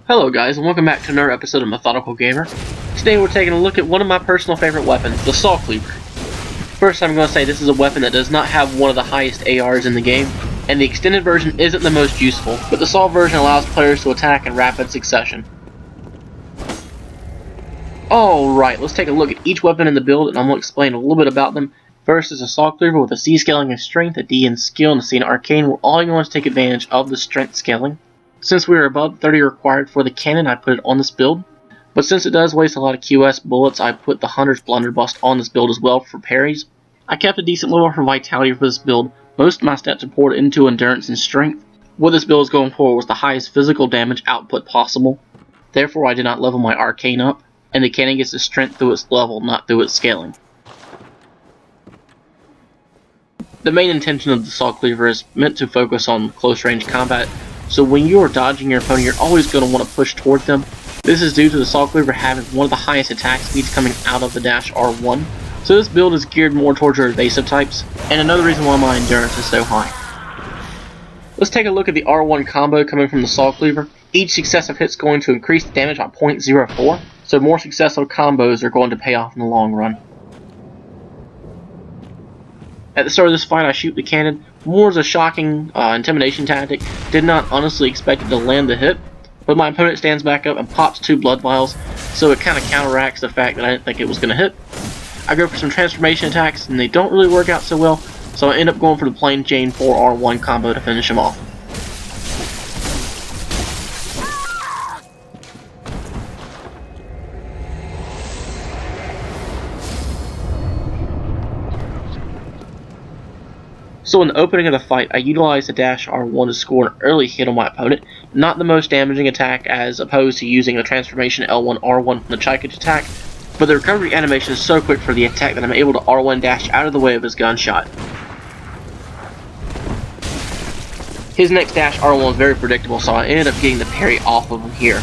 Hello guys, and welcome back to another episode of Methodical Gamer. Today we're taking a look at one of my personal favorite weapons, the Saw Cleaver. First, I'm going to say this is a weapon that does not have one of the highest ARs in the game, and the extended version isn't the most useful, but the Saw version allows players to attack in rapid succession. Alright, let's take a look at each weapon in the build, and I'm going to explain a little bit about them. First is a Saw Cleaver with a C scaling of Strength, a D in Skill, and a C in Arcane. We're all going to take advantage of the Strength scaling. Since we are above 30 required for the cannon, I put it on this build. But since it does waste a lot of QS bullets, I put the Hunter's Blunderbuss on this build as well for parries. I kept a decent level for Vitality for this build. Most of my stats are poured into Endurance and Strength. What this build is going for was the highest physical damage output possible. Therefore, I did not level my Arcane up, and the cannon gets its strength through its level, not through its scaling. The main intention of the Saw Cleaver is meant to focus on close range combat. So when you are dodging your opponent, you're always going to want to push toward them. This is due to the Saw Cleaver having one of the highest attack speeds coming out of the dash R1. So this build is geared more towards your evasive types, and another reason why my endurance is so high. Let's take a look at the R1 combo coming from the Saw Cleaver. Each successive hit is going to increase the damage by 0.04, so more successful combos are going to pay off in the long run. At the start of this fight, I shoot the cannon. More as a shocking intimidation tactic. Did not honestly expect it to land the hit, but my opponent stands back up and pops 2 blood vials, so it kind of counteracts the fact that I didn't think it was going to hit. I go for some transformation attacks, and they don't really work out so well, so I end up going for the plain Jane 4R1 combo to finish him off. So in the opening of the fight, I utilized the dash R1 to score an early hit on my opponent, not the most damaging attack as opposed to using a transformation L1 R1 from the Chikage attack, but the recovery animation is so quick for the attack that I'm able to R1 dash out of the way of his gunshot. His next dash R1 was very predictable, so I ended up getting the parry off of him here.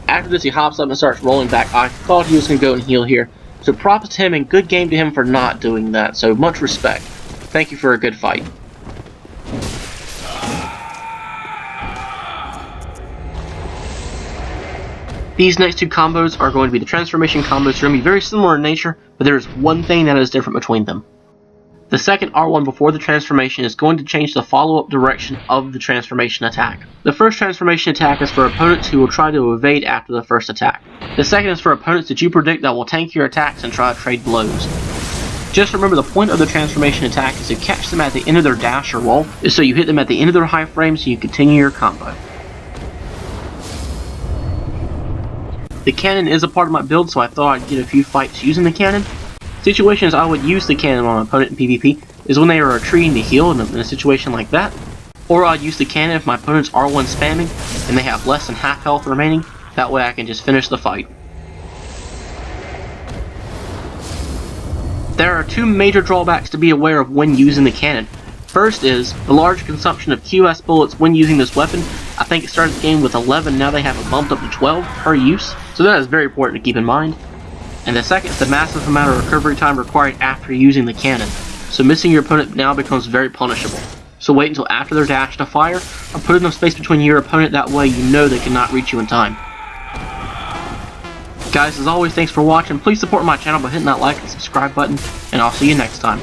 After this, he hops up and starts rolling back. I thought he was going to go and heal here. So props to him and good game to him for not doing that, so much respect. Thank you for a good fight. These next 2 combos are going to be the transformation combos. They're going to be very similar in nature, but there is one thing that is different between them. The second R1 before the transformation is going to change the follow-up direction of the transformation attack. The first transformation attack is for opponents who will try to evade after the first attack. The second is for opponents that you predict that will tank your attacks and try to trade blows. Just remember, the point of the transformation attack is to catch them at the end of their dash or roll, so you hit them at the end of their high frame so you continue your combo. The cannon is a part of my build, so I thought I'd get a few fights using the cannon. Situations I would use the cannon on an opponent in PvP is when they are retreating to heal in a situation like that, or I'd use the cannon if my opponent's R1 spamming and they have less than half health remaining. That way I can just finish the fight. There are 2 major drawbacks to be aware of when using the cannon. First is the large consumption of QS bullets when using this weapon. I think it started the game with 11, now they have it bumped up to 12 per use, so that is very important to keep in mind. And the second is the massive amount of recovery time required after using the cannon, so missing your opponent now becomes very punishable. So wait until after their dash to fire, or put enough space between your opponent, that way you know they cannot reach you in time. Guys, as always, thanks for watching. Please support my channel by hitting that like and subscribe button, and I'll see you next time.